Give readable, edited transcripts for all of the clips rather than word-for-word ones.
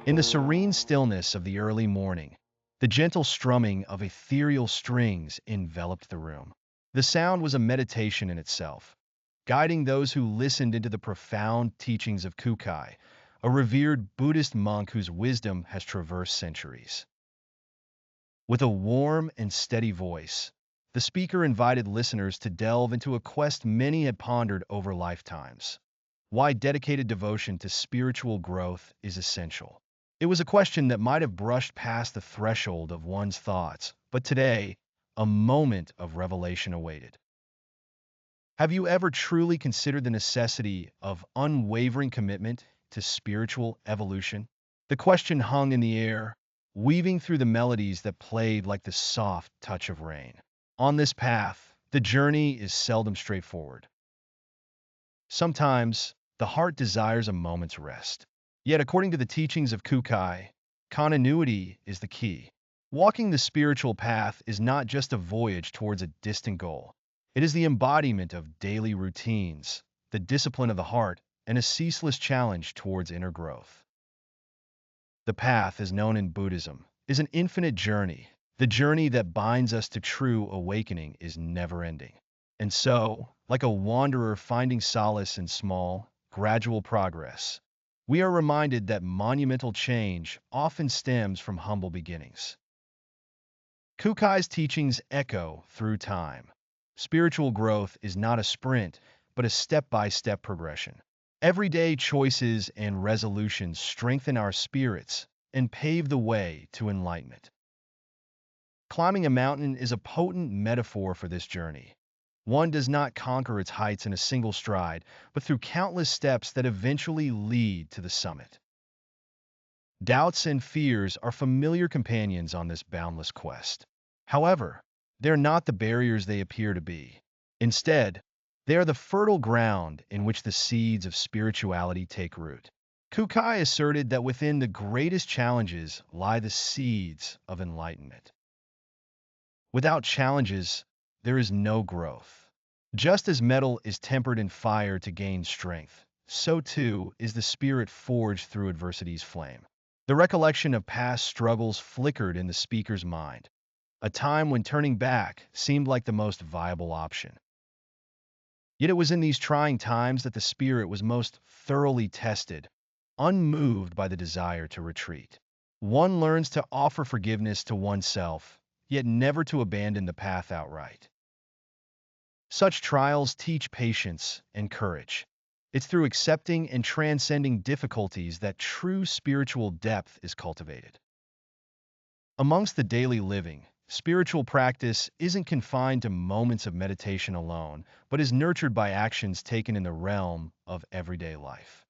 In the serene stillness of the early morning, the gentle strumming of ethereal strings enveloped the room. The sound was a meditation in itself, guiding those who listened into the profound teachings of Kukai, a revered Buddhist monk whose wisdom has traversed centuries. With a warm and steady voice, the speaker invited listeners to delve into a quest many had pondered over lifetimes: why dedicated devotion to spiritual growth is essential. It was a question that might have brushed past the threshold of one's thoughts, but today, a moment of revelation awaited. Have you ever truly considered the necessity of unwavering commitment to spiritual evolution? The question hung in the air, weaving through the melodies that played like the soft touch of rain. On this path, the journey is seldom straightforward. Sometimes, the heart desires a moment's rest. Yet, according to the teachings of Kukai, continuity is the key. Walking the spiritual path is not just a voyage towards a distant goal. It is the embodiment of daily routines, the discipline of the heart, and a ceaseless challenge towards inner growth. The path, as known in Buddhism, is an infinite journey. The journey that binds us to true awakening is never-ending. And so, like a wanderer finding solace in small, gradual progress, we are reminded that monumental change often stems from humble beginnings. Kukai's teachings echo through time. Spiritual growth is not a sprint, but a step-by-step progression. Everyday choices and resolutions strengthen our spirits and pave the way to enlightenment. Climbing a mountain is a potent metaphor for this journey. One does not conquer its heights in a single stride, but through countless steps that eventually lead to the summit. Doubts and fears are familiar companions on this boundless quest. However, they're not the barriers they appear to be. Instead, they are the fertile ground in which the seeds of spirituality take root. Kukai asserted that within the greatest challenges lie the seeds of enlightenment. Without challenges, there is no growth. Just as metal is tempered in fire to gain strength, so too is the spirit forged through adversity's flame. The recollection of past struggles flickered in the speaker's mind, a time when turning back seemed like the most viable option. Yet it was in these trying times that the spirit was most thoroughly tested, unmoved by the desire to retreat. One learns to offer forgiveness to oneself, yet never to abandon the path outright. Such trials teach patience and courage. It's through accepting and transcending difficulties that true spiritual depth is cultivated. Amongst the daily living, spiritual practice isn't confined to moments of meditation alone, but is nurtured by actions taken in the realm of everyday life.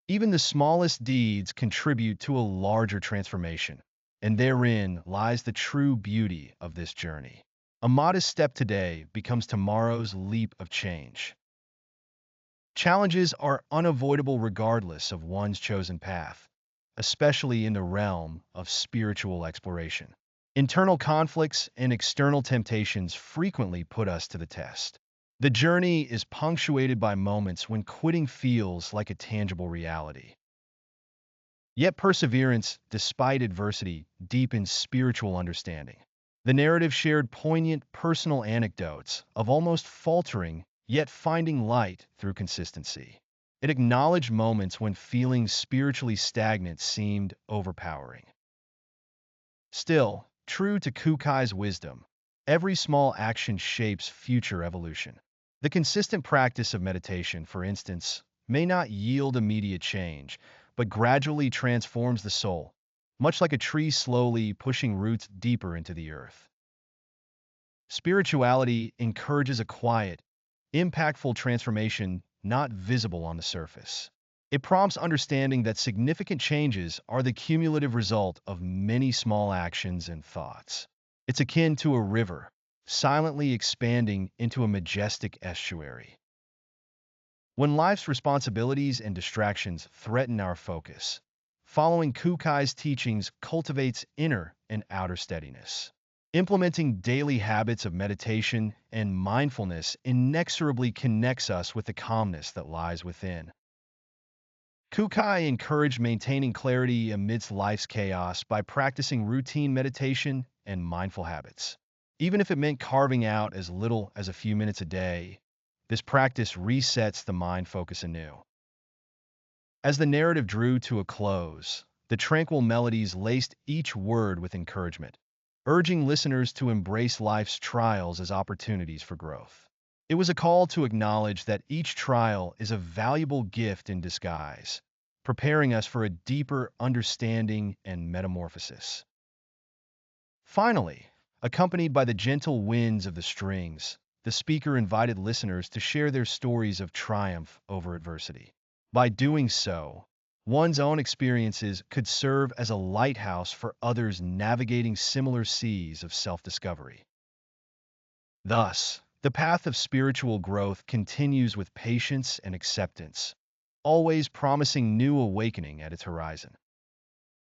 Even the smallest deeds contribute to a larger transformation, and therein lies the true beauty of this journey. A modest step today becomes tomorrow's leap of change. Challenges are unavoidable regardless of one's chosen path, especially in the realm of spiritual exploration. Internal conflicts and external temptations frequently put us to the test. The journey is punctuated by moments when quitting feels like a tangible reality. Yet perseverance, despite adversity, deepens spiritual understanding. The narrative shared poignant personal anecdotes of almost faltering, yet finding light through consistency. It acknowledged moments when feeling spiritually stagnant seemed overpowering. Still, true to Kukai's wisdom, every small action shapes future evolution. The consistent practice of meditation, for instance, may not yield immediate change, but gradually transforms the soul, much like a tree slowly pushing roots deeper into the earth. Spirituality encourages a quiet, impactful transformation not visible on the surface. It prompts understanding that significant changes are the cumulative result of many small actions and thoughts. It's akin to a river, silently expanding into a majestic estuary. When life's responsibilities and distractions threaten our focus, following Kukai's teachings cultivates inner and outer steadiness. Implementing daily habits of meditation and mindfulness inexorably connects us with the calmness that lies within. Kukai encouraged maintaining clarity amidst life's chaos by practicing routine meditation and mindful habits. Even if it meant carving out as little as a few minutes a day, this practice resets the mind focus anew. As the narrative drew to a close, the tranquil melodies laced each word with encouragement, urging listeners to embrace life's trials as opportunities for growth. It was a call to acknowledge that each trial is a valuable gift in disguise, preparing us for a deeper understanding and metamorphosis. Finally, accompanied by the gentle winds of the strings, the speaker invited listeners to share their stories of triumph over adversity. By doing so, one's own experiences could serve as a lighthouse for others navigating similar seas of self-discovery. Thus, the path of spiritual growth continues with patience and acceptance, always promising new awakening at its horizon.